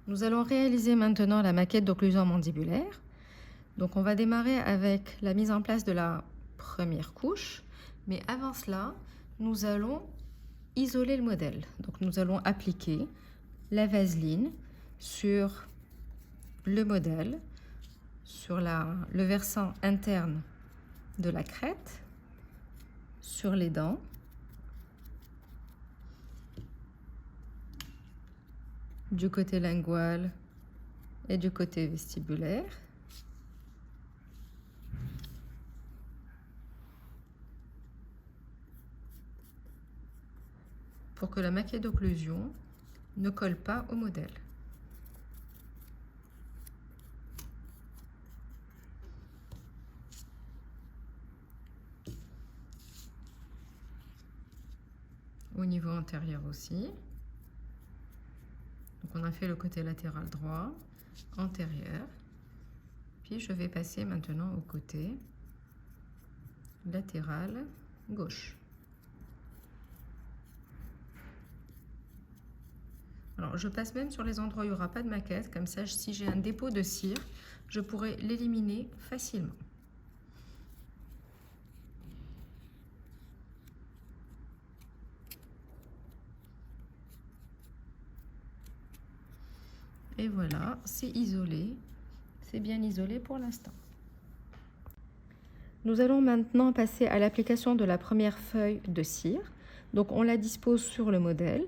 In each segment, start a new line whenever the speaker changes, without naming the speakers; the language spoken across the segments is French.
Nous allons réaliser maintenant la maquette d'occlusion mandibulaire. Donc on va démarrer avec la mise en place de la première couche, mais avant cela, nous allons isoler le modèle. Donc nous allons appliquer la vaseline sur le modèle, sur le versant interne de la crête, sur les dents, du côté lingual et du côté vestibulaire. Pour que la maquette d'occlusion ne colle pas au modèle. Au niveau antérieur aussi. Donc on a fait le côté latéral droit, antérieur. Puis je vais passer maintenant au côté latéral gauche. Alors je passe même sur les endroits où il n'y aura pas de maquette, comme ça si j'ai un dépôt de cire, je pourrai l'éliminer facilement. Et voilà, c'est isolé, c'est bien isolé pour l'instant. Nous allons maintenant passer à l'application de la première feuille de cire. Donc on la dispose sur le modèle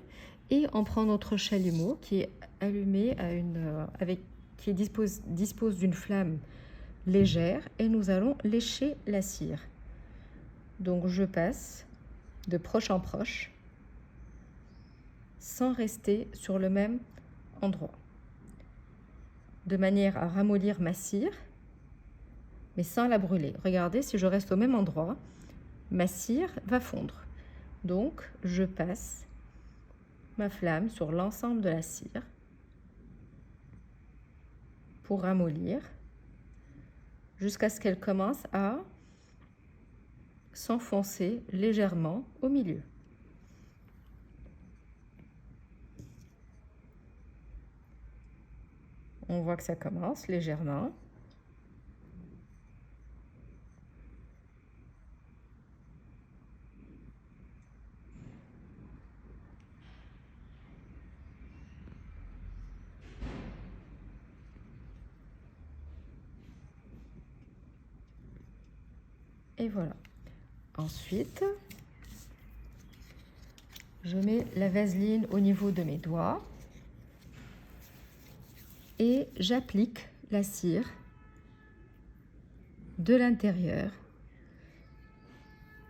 et on prend notre chalumeau qui est allumé qui dispose d'une flamme légère et nous allons lécher la cire. Donc je passe de proche en proche sans rester sur le même endroit, de manière à ramollir ma cire, mais sans la brûler. Regardez, si je reste au même endroit, ma cire va fondre. Donc, je passe ma flamme sur l'ensemble de la cire pour ramollir jusqu'à ce qu'elle commence à s'enfoncer légèrement au milieu. On voit que ça commence légèrement. Et voilà. Ensuite, je mets la vaseline au niveau de mes doigts et j'applique la cire de l'intérieur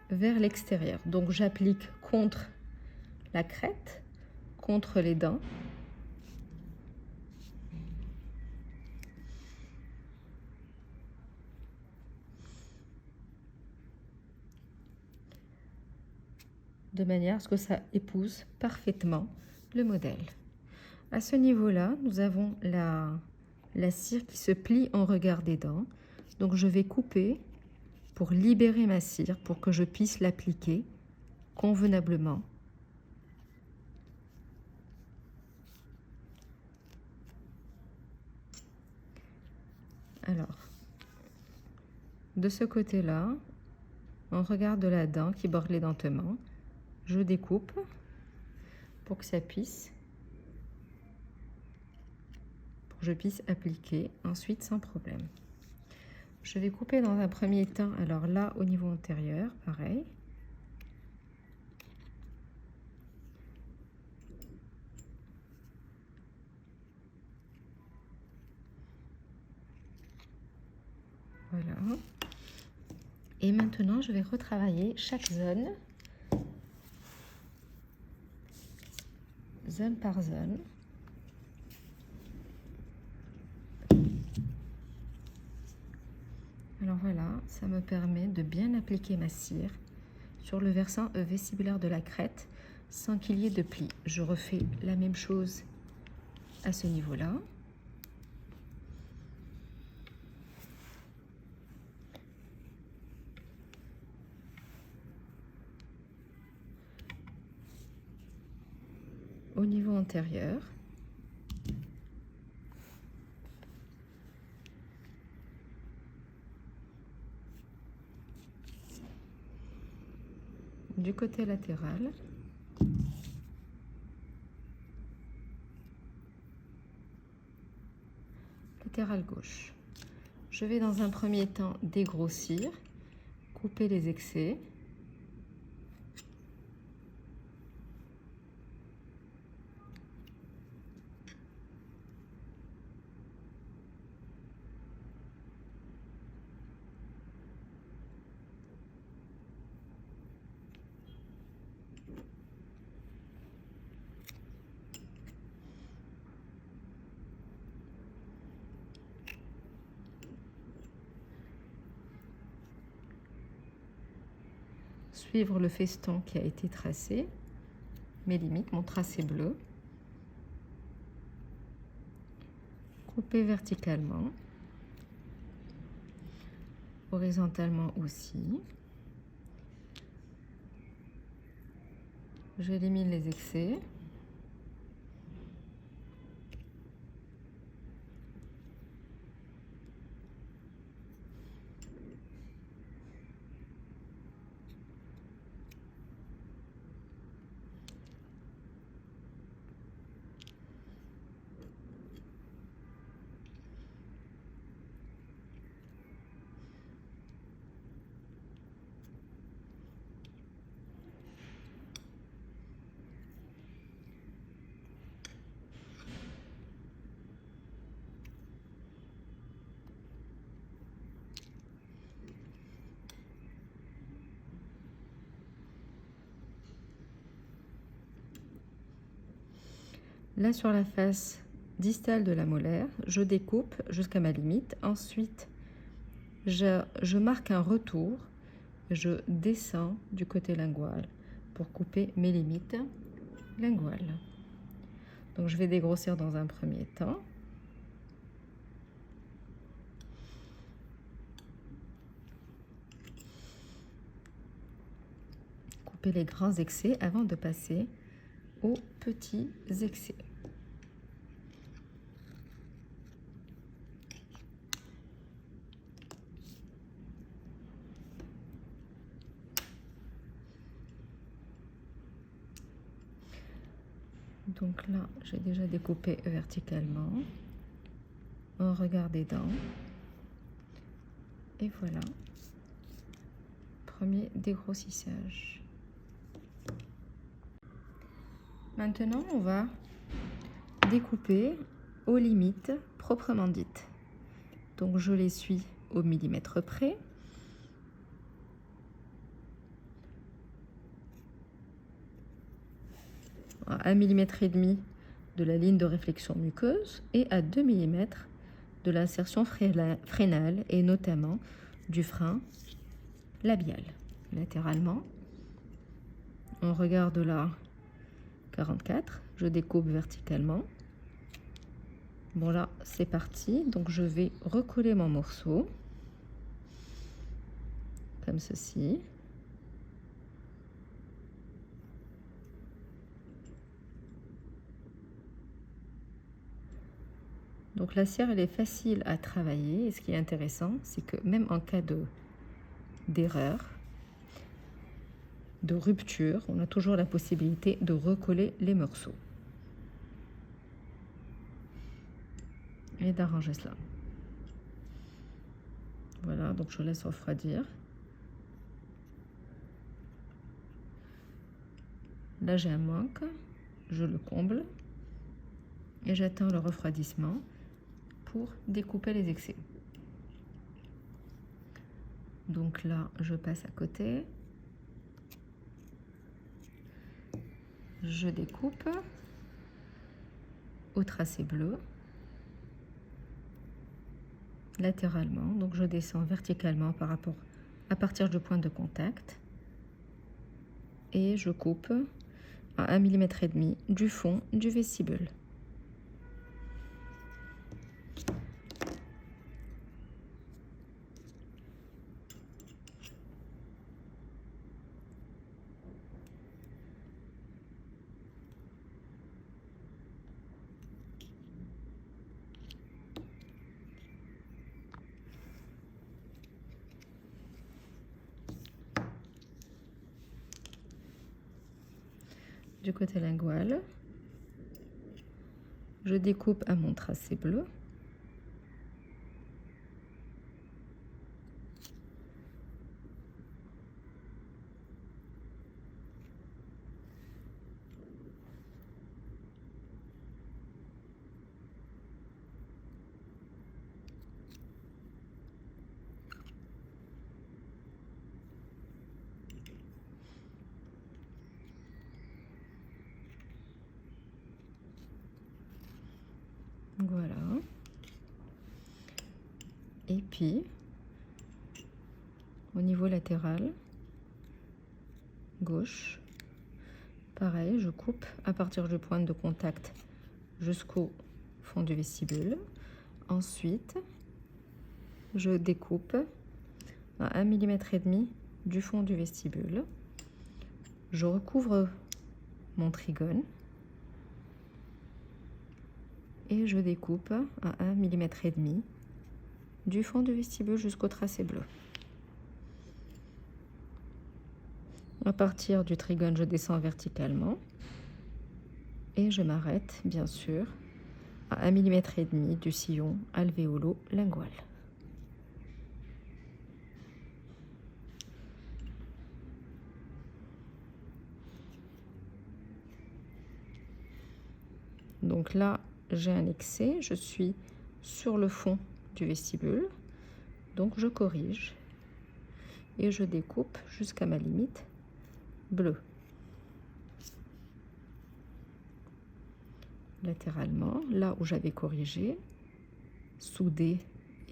vers l'extérieur. Donc j'applique contre la crête, contre les dents. De manière à ce que ça épouse parfaitement le modèle. À ce niveau-là, nous avons la cire qui se plie en regard des dents. Donc je vais couper pour libérer ma cire, pour que je puisse l'appliquer convenablement. Alors, de ce côté-là, en regard de la dent qui borde les dentements, je découpe pour que ça puisse, pour que je puisse appliquer ensuite sans problème. Je vais couper dans un premier temps, alors là au niveau antérieur, pareil. Voilà. Et maintenant, je vais retravailler chaque zone par zone. Alors voilà, ça me permet de bien appliquer ma cire sur le versant vestibulaire de la crête sans qu'il y ait de plis. Je refais la même chose à ce niveau-là. Au niveau antérieur. du côté latéral. Latéral gauche. Je vais dans un premier temps dégrossir, couper les excès. Suivre le feston qui a été tracé, mes limites, mon tracé bleu. Couper verticalement, horizontalement aussi. J'élimine les excès. Là, sur la face distale de la molaire, je découpe jusqu'à ma limite. Ensuite, je marque un retour. Je descends du côté lingual pour couper mes limites linguales. Donc, je vais dégrossir dans un premier temps. Couper les grands excès avant de passer aux petits excès. Donc là, j'ai déjà découpé verticalement. On regarde des dents. Et voilà. Premier dégrossissage. Maintenant, on va découper aux limites proprement dites. Donc, je les suis au millimètre près. À 1,5 mm de la ligne de réflexion muqueuse et à 2 mm de l'insertion frénale et notamment du frein labial. Latéralement, on regarde là 44, je découpe verticalement. Bon là, c'est parti, donc je vais recoller mon morceau comme ceci. Donc la cire, elle est facile à travailler et ce qui est intéressant, c'est que même en cas d'erreur, de rupture, on a toujours la possibilité de recoller les morceaux et d'arranger cela. Voilà, donc je laisse refroidir. Là, j'ai un manque, je le comble et j'attends le refroidissement pour découper les excès. Donc là, je passe à côté. Je découpe au tracé bleu, latéralement. Donc je descends verticalement à partir du point de contact. Et je coupe à 1,5 mm du fond du vestibule. du côté lingual. Je découpe à mon tracé bleu. Voilà. Et puis, au niveau latéral, gauche, pareil, je coupe à partir du point de contact jusqu'au fond du vestibule. Ensuite, je découpe à 1,5 mm du fond du vestibule. Je recouvre mon trigone et je découpe à 1,5 mm du fond du vestibule jusqu'au tracé bleu. À partir du trigone, je descends verticalement et je m'arrête, bien sûr, à 1,5 mm du sillon alvéolo-lingual. Donc là, j'ai un excès, je suis sur le fond du vestibule, donc je corrige et je découpe jusqu'à ma limite bleue. Latéralement, là où j'avais corrigé, soudé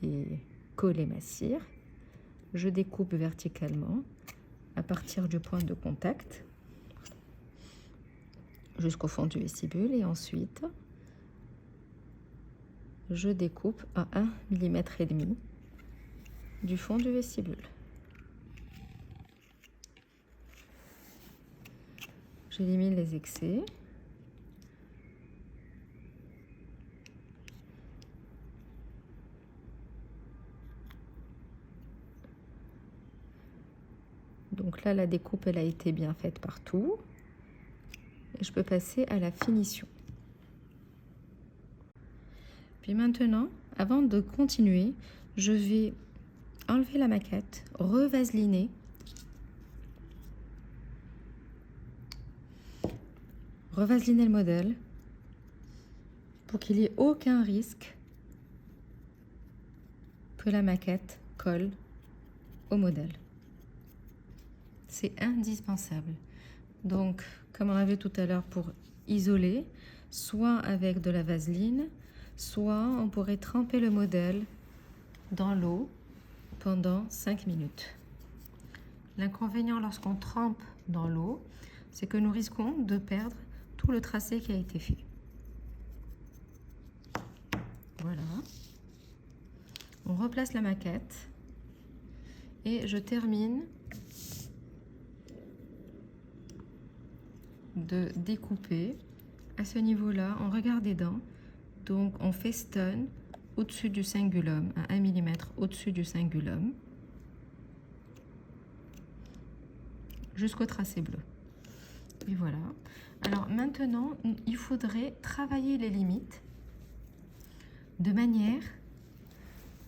et collé ma cire, je découpe verticalement à partir du point de contact jusqu'au fond du vestibule et ensuite je découpe à 1,5 mm du fond du vestibule. J'élimine les excès. Donc là, la découpe, elle a été bien faite partout. Et je peux passer à la finition. Puis maintenant, avant de continuer, je vais enlever la maquette, revaseliner, revaseliner le modèle pour qu'il n'y ait aucun risque que la maquette colle au modèle. C'est indispensable. Donc, comme on a vu tout à l'heure, pour isoler, soit avec de la vaseline, soit on pourrait tremper le modèle dans l'eau pendant 5 minutes. L'inconvénient lorsqu'on trempe dans l'eau, c'est que nous risquons de perdre tout le tracé qui a été fait. Voilà. On replace la maquette et je termine de découper à ce niveau-là en regardant. Donc on festonne au-dessus du cingulum, à 1 mm au-dessus du cingulum, jusqu'au tracé bleu. Et voilà. Alors maintenant, il faudrait travailler les limites de manière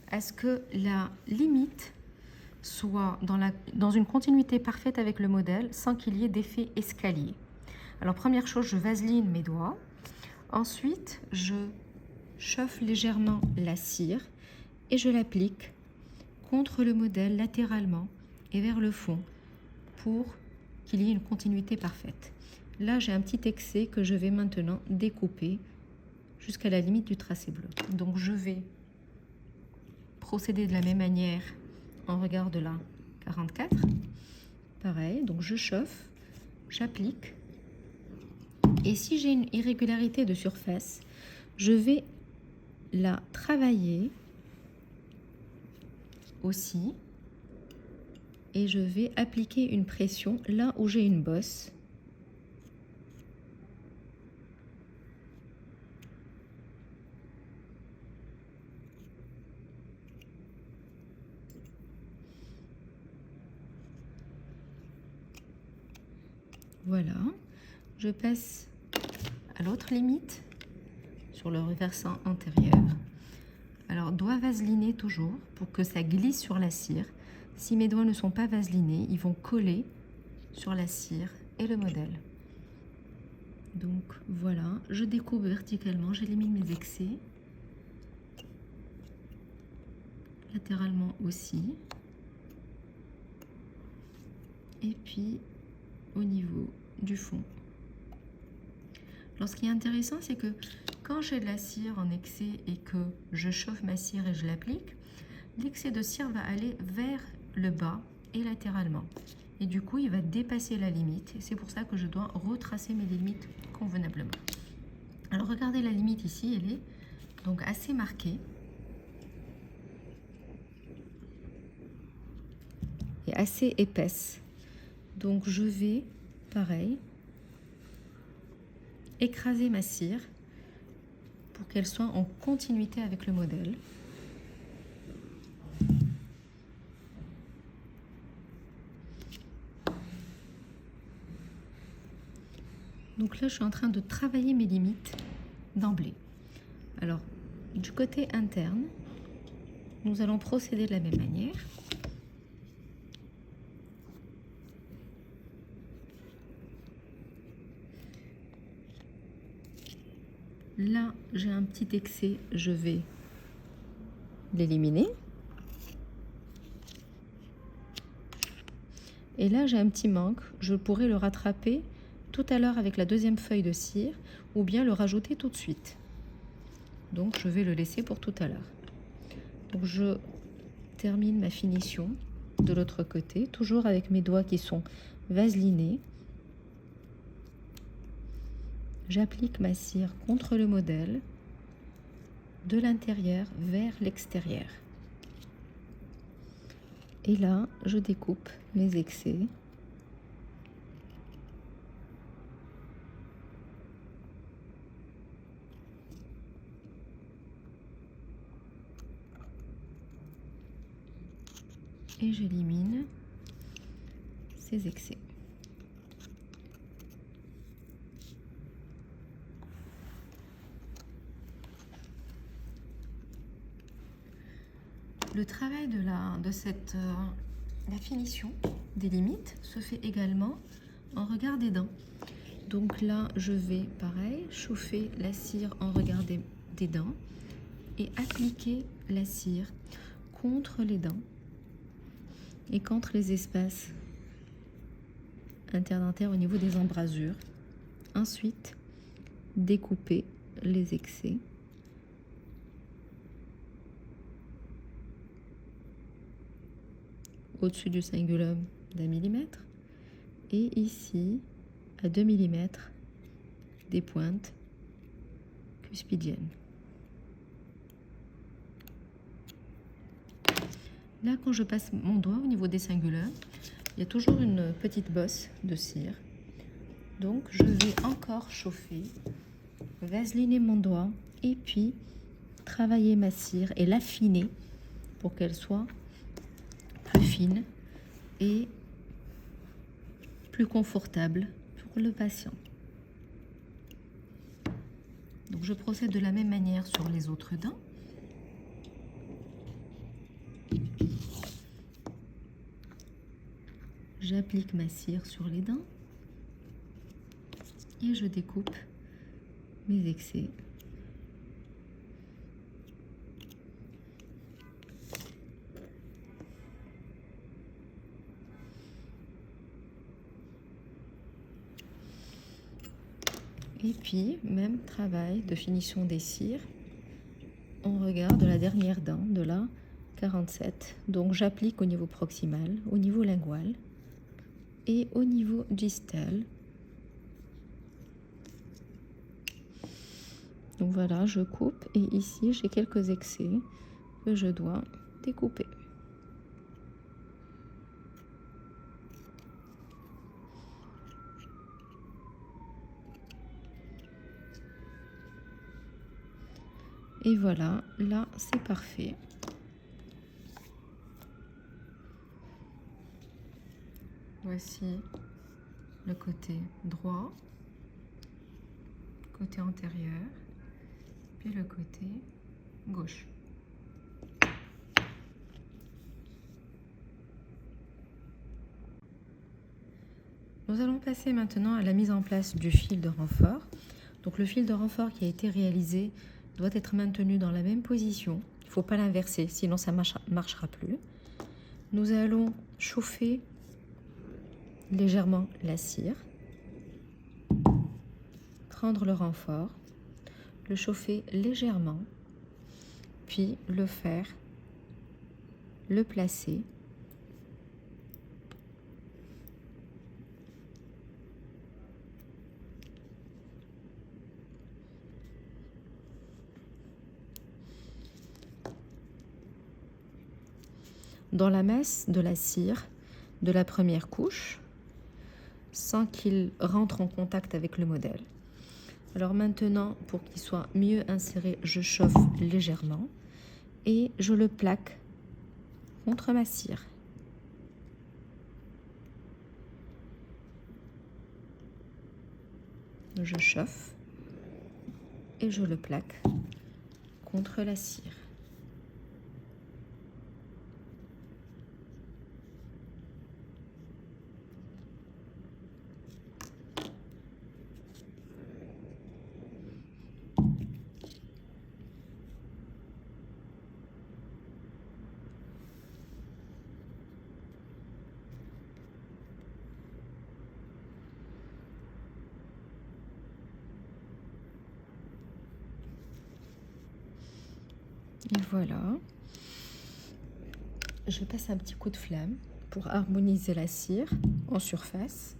à ce que la limite soit dans une continuité parfaite avec le modèle sans qu'il y ait d'effet escalier. Alors première chose, je vaseline mes doigts. Ensuite, je chauffe légèrement la cire et je l'applique contre le modèle latéralement et vers le fond pour qu'il y ait une continuité parfaite. Là, j'ai un petit excès que je vais maintenant découper jusqu'à la limite du tracé bleu. Donc je vais procéder de la même manière en regard de la 44. Pareil, donc je chauffe, j'applique. Et si j'ai une irrégularité de surface, je vais la travailler aussi et je vais appliquer une pression là où j'ai une bosse. Voilà, je passe à l'autre limite sur le reversant antérieur. Alors, doigt vaseliné toujours pour que ça glisse sur la cire. Si mes doigts ne sont pas vaselinés, ils vont coller sur la cire et le modèle. Donc voilà, je découpe verticalement, j'élimine mes excès. Latéralement aussi. Et puis au niveau du fond. Alors ce qui est intéressant, c'est que quand j'ai de la cire en excès et que je chauffe ma cire et je l'applique, l'excès de cire va aller vers le bas et latéralement. Et du coup, il va dépasser la limite. Et c'est pour ça que je dois retracer mes limites convenablement. Alors regardez la limite ici, elle est donc assez marquée. Et assez épaisse. Donc je vais, pareil, écraser ma cire pour qu'elle soit en continuité avec le modèle. Donc là, je suis en train de travailler mes limites d'emblée. Alors, du côté interne, nous allons procéder de la même manière. Là, j'ai un petit excès, je vais l'éliminer. Et là, j'ai un petit manque, je pourrais le rattraper tout à l'heure avec la deuxième feuille de cire ou bien le rajouter tout de suite. Donc, je vais le laisser pour tout à l'heure. Donc, je termine ma finition de l'autre côté, toujours avec mes doigts qui sont vaselinés. J'applique ma cire contre le modèle, de l'intérieur vers l'extérieur. Et là, je découpe mes excès. Et j'élimine ces excès. Le travail de la finition des limites se fait également en regard des dents. Donc là, je vais, pareil, chauffer la cire en regard des dents et appliquer la cire contre les dents et contre les espaces interdentaires au niveau des embrasures. Ensuite, découper les excès. Au-dessus du cingulum d'1 millimètre et ici à 2 mm des pointes cuspidiennes. Là, quand je passe mon doigt au niveau des cingulums, il y a toujours une petite bosse de cire. Donc, je vais encore chauffer, vaseliner mon doigt et puis travailler ma cire et l'affiner pour qu'elle soit plus fine et plus confortable pour le patient. Donc je procède de la même manière sur les autres dents. J'applique ma cire sur les dents et je découpe mes excès. Et puis, même travail de finition des cires. On regarde la dernière dent de la 47. Donc, j'applique au niveau proximal, au niveau lingual et au niveau distal. Donc voilà, je coupe et ici, j'ai quelques excès que je dois découper. Et voilà, là, c'est parfait. Voici le côté droit. côté antérieur, puis le côté gauche. Nous allons passer maintenant à la mise en place du fil de renfort. Donc le fil de renfort qui a été réalisé doit être maintenu dans la même position. Il ne faut pas l'inverser, sinon ça ne marchera plus. Nous allons chauffer légèrement la cire, prendre le renfort, le chauffer légèrement, puis le faire, le placer dans la masse de la cire de la première couche sans qu'il rentre en contact avec le modèle. Alors maintenant, pour qu'il soit mieux inséré, je chauffe légèrement et je le plaque contre ma cire. Je chauffe et je le plaque contre la cire. Et voilà, je passe un petit coup de flamme pour harmoniser la cire en surface.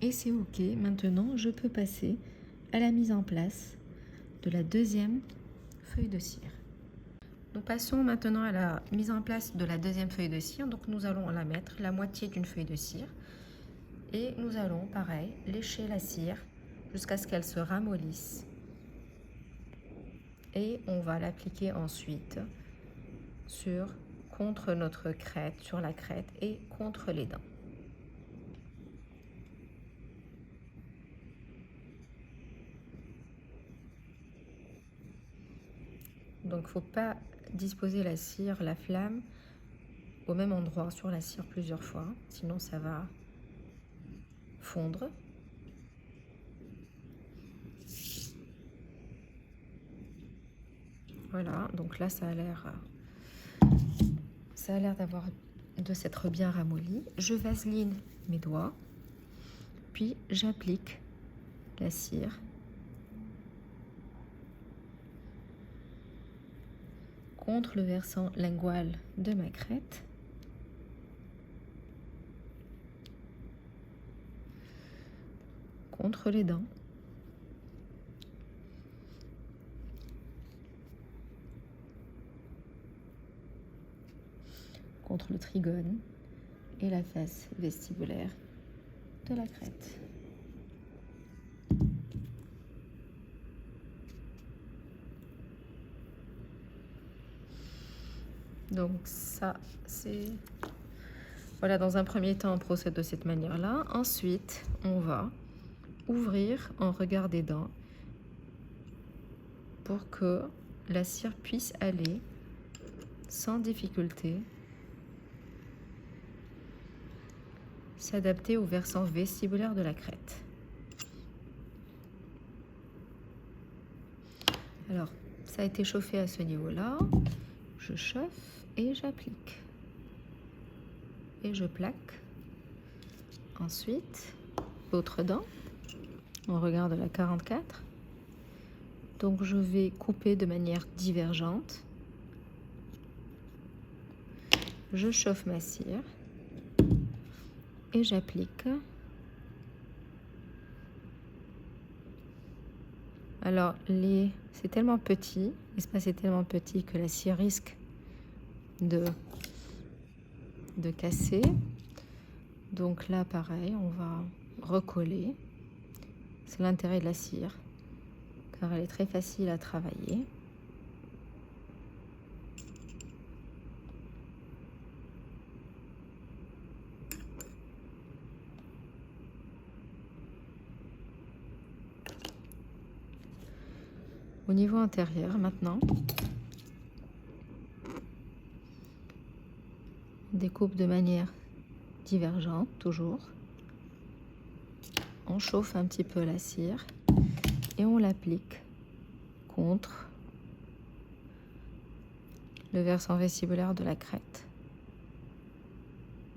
Et c'est OK, maintenant je peux passer à la mise en place de la deuxième feuille de cire. Nous passons maintenant à la mise en place de la deuxième feuille de cire. Donc nous allons la mettre la moitié d'une feuille de cire. Et nous allons, pareil, lécher la cire jusqu'à ce qu'elle se ramollisse. Et on va l'appliquer ensuite contre notre crête, sur la crête et contre les dents. Donc il ne faut pas disposer la cire, la flamme, au même endroit sur la cire plusieurs fois, sinon ça va fondre. Voilà, donc là ça a l'air de s'être bien ramolli. Je vaseline mes doigts, puis j'applique la cire contre le versant lingual de ma crête. Contre les dents. Contre le trigone et la face vestibulaire de la crête. Donc ça, c'est... Voilà, dans un premier temps, on procède de cette manière-là. Ensuite, on va ouvrir en regard des dents pour que la cire puisse aller sans difficulté s'adapter au versant vestibulaire de la crête. Alors, ça a été chauffé à ce niveau-là. Je chauffe et j'applique. Et je plaque. Ensuite, l'autre dent. On regarde la 44. Donc, je vais couper de manière divergente. Je chauffe ma cire. Et j'applique. Alors, c'est tellement petit, l'espace est tellement petit que la cire risque de casser. Donc là, pareil, on va recoller. C'est l'intérêt de la cire, car elle est très facile à travailler. Au niveau intérieur maintenant, on découpe de manière divergente toujours. On chauffe un petit peu la cire et on l'applique contre le versant vestibulaire de la crête.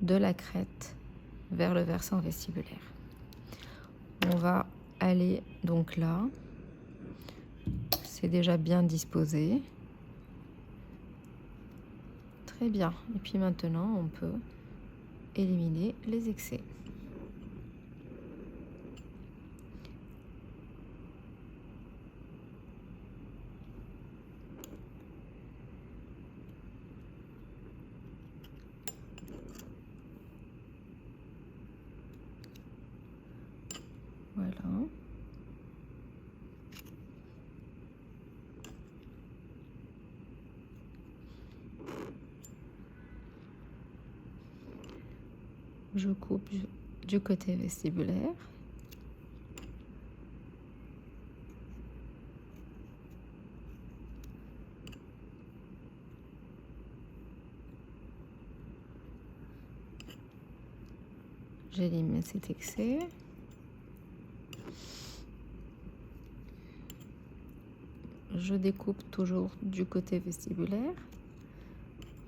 De la crête vers le versant vestibulaire. On va aller donc là. C'est déjà bien disposé. Très bien. Et puis maintenant, on peut éliminer les excès. Voilà. Je coupe du côté vestibulaire. J'élimine cet excès. Je découpe toujours du côté vestibulaire.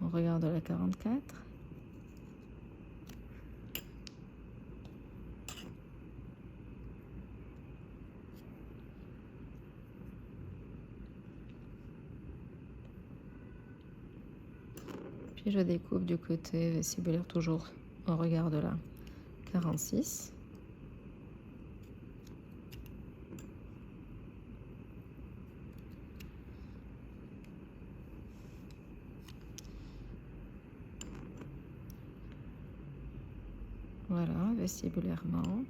On regarde la 44. Puis je découpe du côté vestibulaire toujours. On regarde la 46. Voilà, vestibulairement,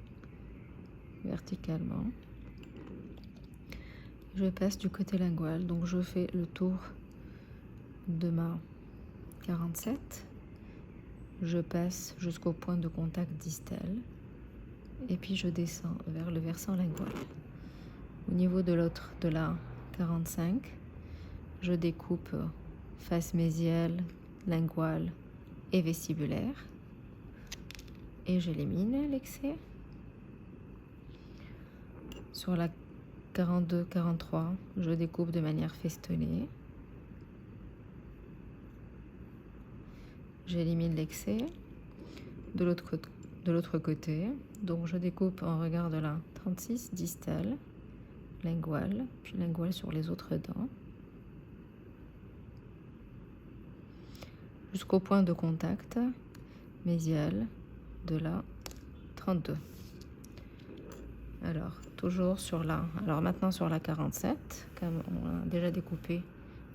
verticalement. Je passe du côté lingual, donc je fais le tour de ma 47. Je passe jusqu'au point de contact distal et puis je descends vers le versant lingual. Au niveau de l'autre, de la 45, je découpe face mésiale, linguale et vestibulaire. Et j'élimine l'excès. Sur la 42-43, je découpe de manière festonnée. J'élimine l'excès de l'autre côté. Donc je découpe en regard de la 36 distale, linguale, puis linguale sur les autres dents. Jusqu'au point de contact mésial de la 32. Alors, toujours sur la... Alors maintenant sur la 47, comme on a déjà découpé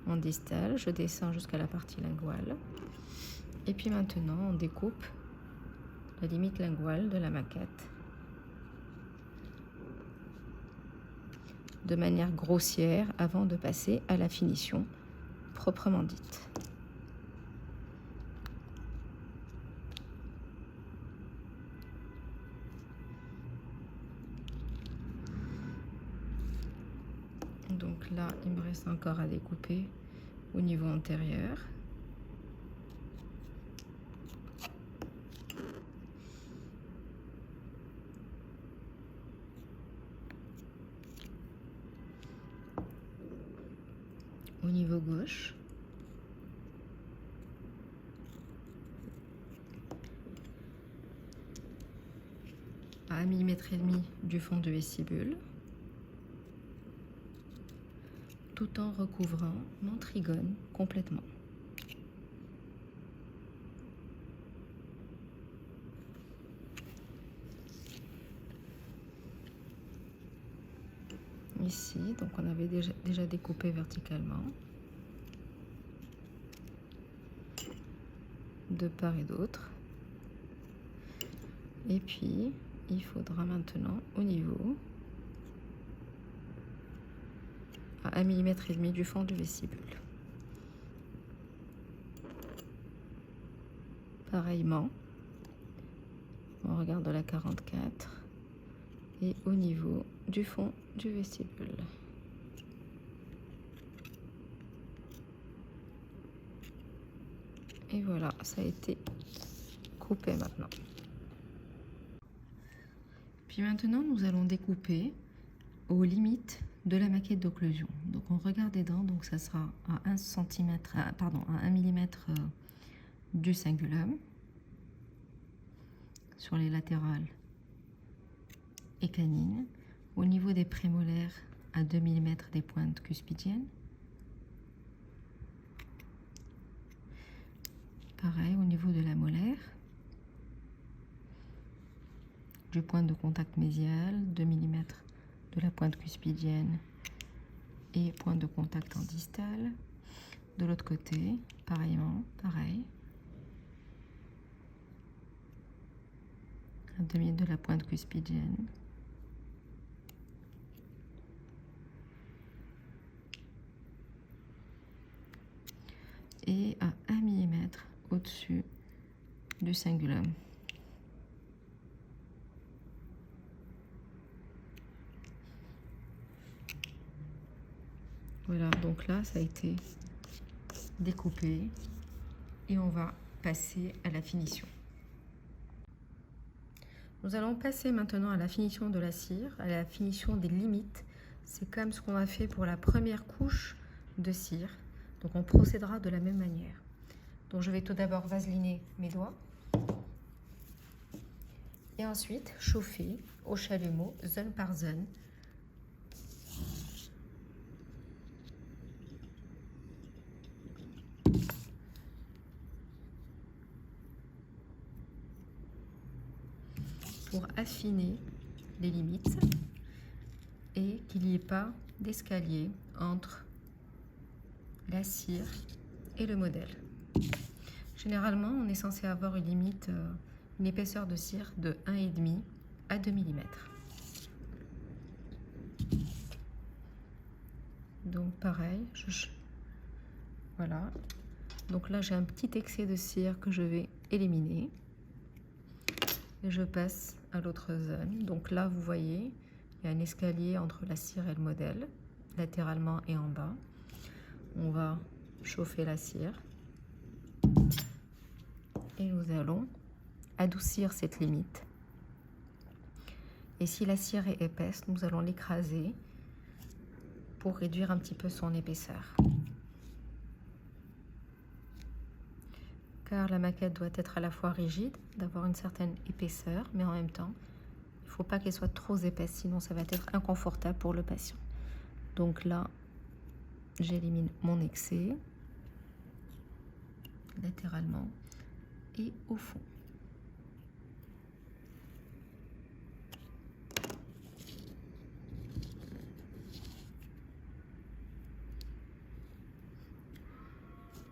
en distal, je descends jusqu'à la partie linguale. Et puis maintenant, on découpe la limite linguale de la maquette de manière grossière avant de passer à la finition proprement dite. Donc là, il me reste encore à découper au niveau antérieur. Au niveau gauche. À 1,5 mm du fond du vestibule. Tout en recouvrant mon trigone complètement. Ici, donc on avait déjà découpé verticalement, de part et d'autre. Et puis, il faudra maintenant au niveau à 1,5 mm du fond du vestibule. Pareillement, on regarde la 44 et au niveau du fond du vestibule. Et voilà, ça a été coupé maintenant. Puis maintenant, nous allons découper aux limites de la maquette d'occlusion. Donc on regarde les dents, donc ça sera à 1 cm, pardon, à 1 mm du cingulum sur les latérales et canines, au niveau des prémolaires à 2 mm des pointes cuspidiennes. Pareil au niveau de la molaire, du point de contact mésial, 2 mm de la pointe cuspidienne et point de contact en distal. De l'autre côté, pareillement, pareil. À 2 mm de la pointe cuspidienne. Et à 1 mm au-dessus du cingulum. Voilà, donc là, ça a été découpé et on va passer à la finition. Nous allons passer maintenant à la finition de la cire, à la finition des limites. C'est comme ce qu'on a fait pour la première couche de cire. Donc on procédera de la même manière. Donc je vais tout d'abord vaseliner mes doigts et ensuite chauffer au chalumeau zone par zone. Pour affiner les limites et qu'il n'y ait pas d'escalier entre la cire et le modèle. Généralement, on est censé avoir une limite, une épaisseur de cire de 1,5 à 2 mm. Donc pareil, voilà. Donc là, j'ai un petit excès de cire que je vais éliminer. Et je passe à l'autre zone. Donc là, vous voyez, il y a un escalier entre la cire et le modèle, latéralement et en bas. On va chauffer la cire. Et nous allons adoucir cette limite. Et si la cire est épaisse, nous allons l'écraser pour réduire un petit peu son épaisseur. Car la maquette doit être à la fois rigide, d'avoir une certaine épaisseur, mais en même temps, il ne faut pas qu'elle soit trop épaisse, sinon ça va être inconfortable pour le patient. Donc là, j'élimine mon excès, latéralement et au fond.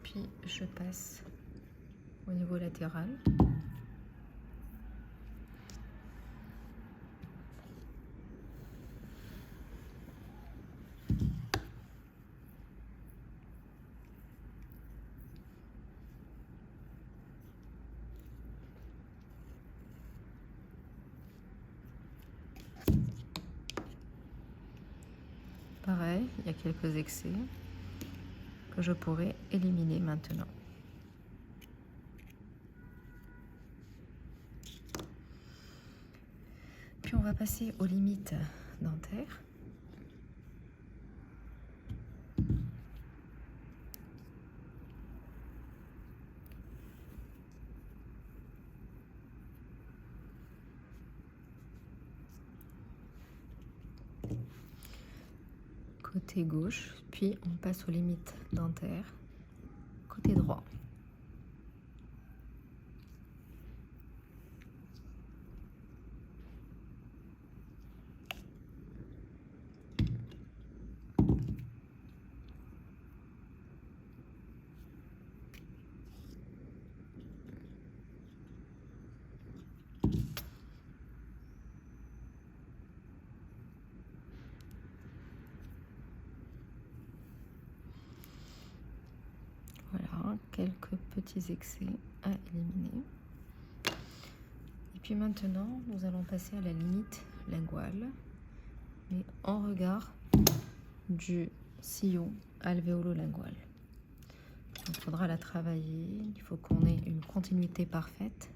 Puis je passe au niveau latéral. Pareil, il y a quelques excès que je pourrais éliminer maintenant. Puis on va passer aux limites dentaires. Côté gauche, puis on passe aux limites dentaires, côté droit. Voilà, quelques petits excès à éliminer. Et puis maintenant, nous allons passer à la limite linguale, mais en regard du sillon alvéolo-lingual. Il faudra la travailler, il faut qu'on ait une continuité parfaite.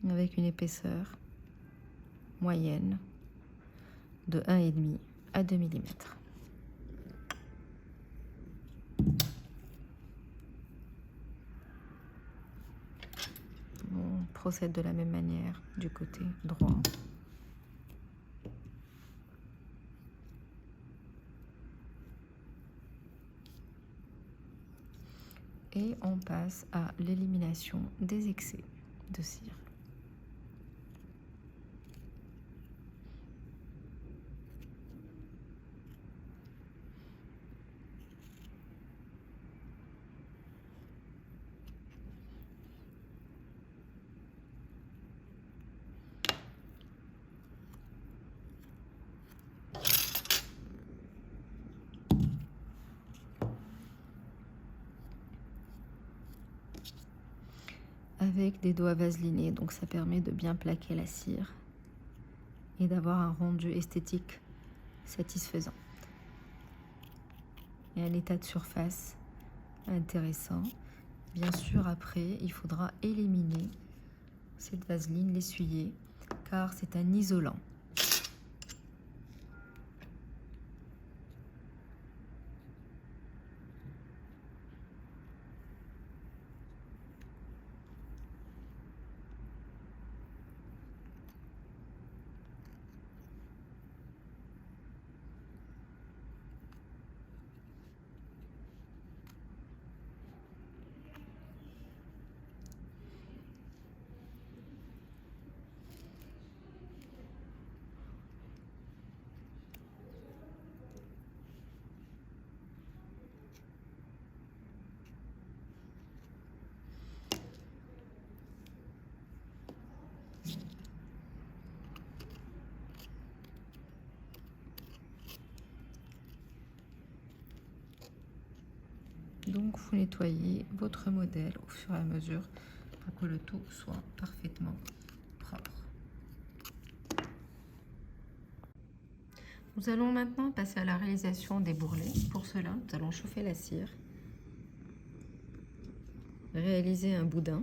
Avec une épaisseur moyenne de 1,5 à 2 mm. On procède de la même manière du côté droit. Et on passe à l'élimination des excès de cire. Avec des doigts vaselinés, donc ça permet de bien plaquer la cire et d'avoir un rendu esthétique satisfaisant. Et un état de surface intéressant. Bien sûr, après, il faudra éliminer cette vaseline, l'essuyer, car c'est un isolant. Donc vous nettoyez votre modèle au fur et à mesure pour que le tout soit parfaitement propre. Nous allons maintenant passer à la réalisation des bourrelets. Pour cela, nous allons chauffer la cire, réaliser un boudin.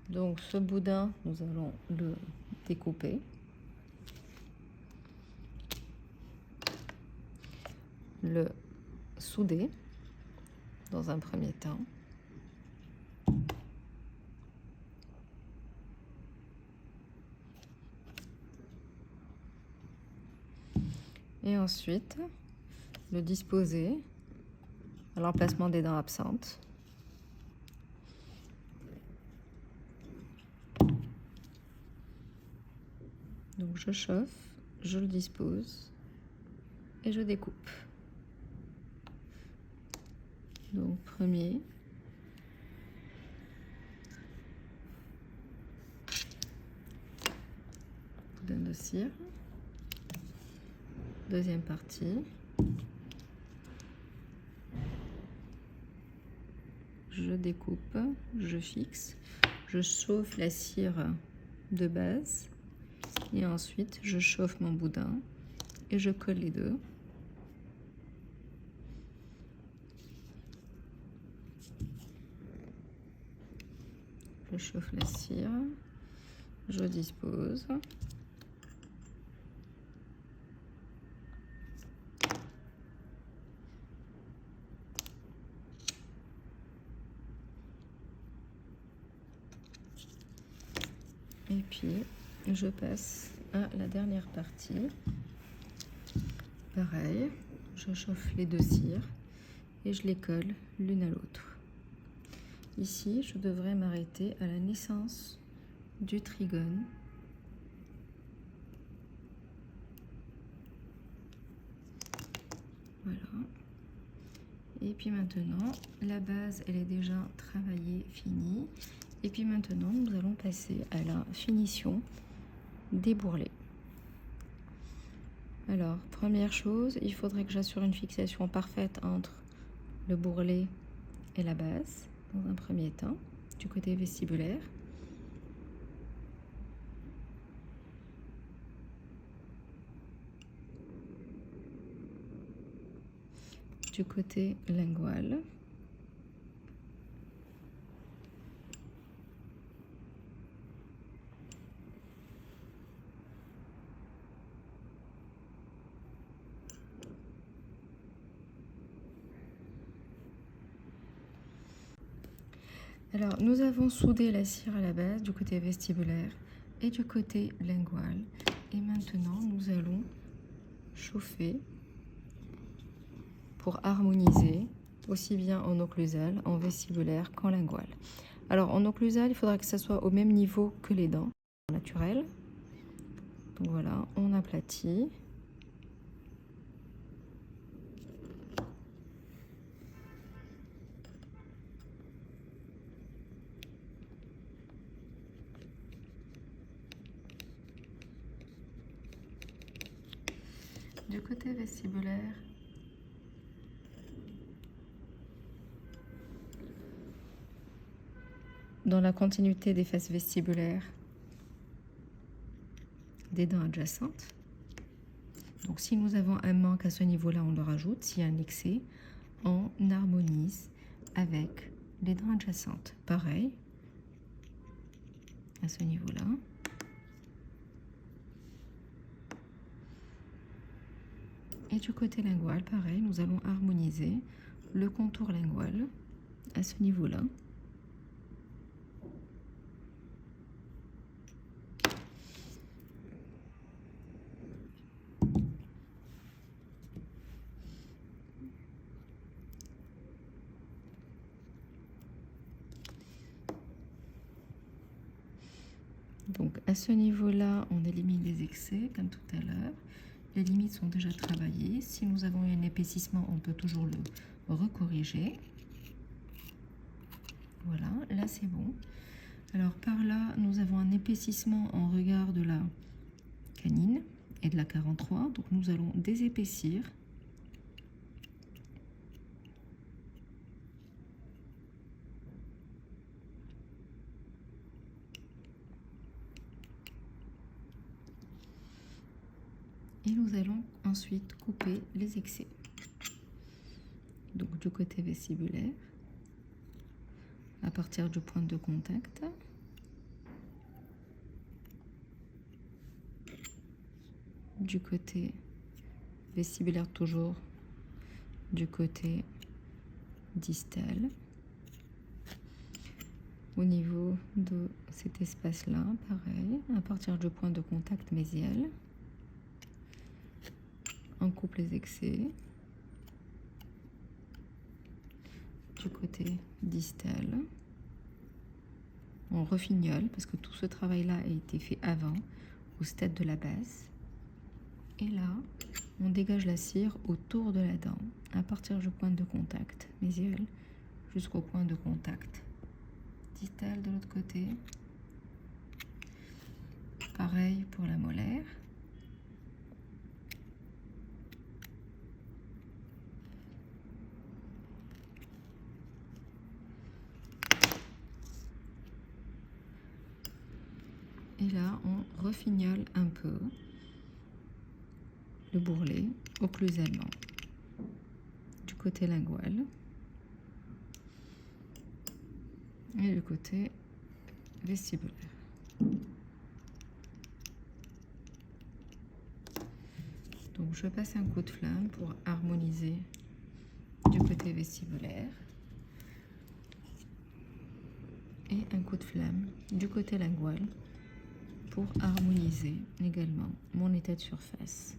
Donc ce boudin, nous allons le découper. Le souder dans un premier temps. Et ensuite, le disposer à l'emplacement des dents absentes. Donc je chauffe, je le dispose et je découpe. Donc premier, boudin de cire, deuxième partie, je découpe, je fixe, je chauffe la cire de base et ensuite je chauffe mon boudin et je colle les deux. Je chauffe la cire, je dispose. Et puis, je passe à la dernière partie. Pareil, je chauffe les deux cires et je les colle l'une à l'autre. Ici, je devrais m'arrêter à la naissance du trigone. Voilà. Et puis maintenant, la base, elle est déjà travaillée, finie. Et puis maintenant, nous allons passer à la finition des bourrelets. Alors, première chose, il faudrait que j'assure une fixation parfaite entre le bourrelet et la base, dans un premier temps, du côté vestibulaire. Du côté lingual. Alors, nous avons soudé la cire à la base du côté vestibulaire et du côté lingual. Et maintenant, nous allons chauffer pour harmoniser aussi bien en occlusal, en vestibulaire qu'en lingual. Alors, en occlusal, il faudra que ça soit au même niveau que les dents naturelles. Donc voilà, on aplatit. Du côté vestibulaire, dans la continuité des faces vestibulaires des dents adjacentes. Donc si nous avons un manque à ce niveau-là, on le rajoute. S'il y a un excès, on harmonise avec les dents adjacentes. Pareil, à ce niveau-là. Et du côté lingual, pareil, nous allons harmoniser le contour lingual à ce niveau-là. Donc à ce niveau-là, on élimine les excès, comme tout à l'heure. Les limites sont déjà travaillées. Si nous avons un épaississement, on peut toujours le recorriger. Voilà, là c'est bon. Alors par là, nous avons un épaississement en regard de la canine et de la 43. Donc nous allons désépaissir. Et nous allons ensuite couper les excès. Donc du côté vestibulaire, à partir du point de contact. Du côté vestibulaire toujours, du côté distal. Au niveau de cet espace-là, pareil, à partir du point de contact mésial. On coupe les excès. Du côté distal. On refignole parce que tout ce travail-là a été fait avant, au stade de la base. Et là, on dégage la cire autour de la dent, à partir du point de contact mésial jusqu'au point de contact distal de l'autre côté. Pareil pour la molaire. Et là, on refignole un peu le bourrelet occlusalement du côté lingual et du côté vestibulaire. Donc je passe un coup de flamme pour harmoniser du côté vestibulaire et un coup de flamme du côté lingual pour harmoniser également mon état de surface,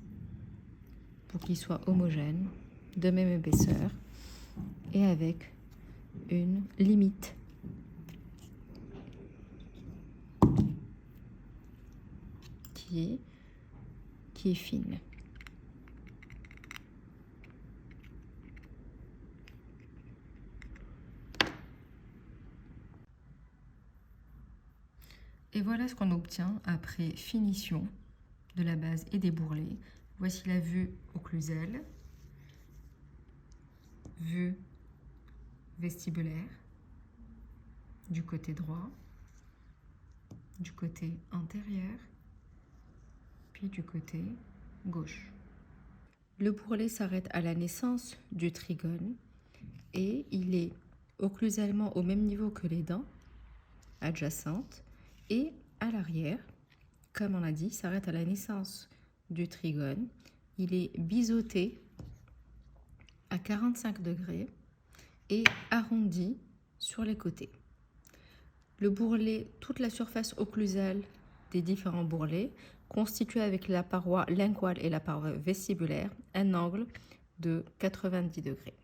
pour qu'il soit homogène, de même épaisseur et avec une limite qui est fine. Et voilà ce qu'on obtient après finition de la base et des bourrelets. Voici la vue occlusale, vue vestibulaire du côté droit, du côté antérieur, puis du côté gauche. Le bourrelet s'arrête à la naissance du trigone et il est occlusalement au même niveau que les dents adjacentes et à l'arrière, comme on a dit, s'arrête à la naissance du trigone. Il est biseauté à 45 degrés et arrondi sur les côtés. Le bourrelet, toute la surface occlusale des différents bourrelets constitue avec la paroi linguale et la paroi vestibulaire un angle de 90 degrés.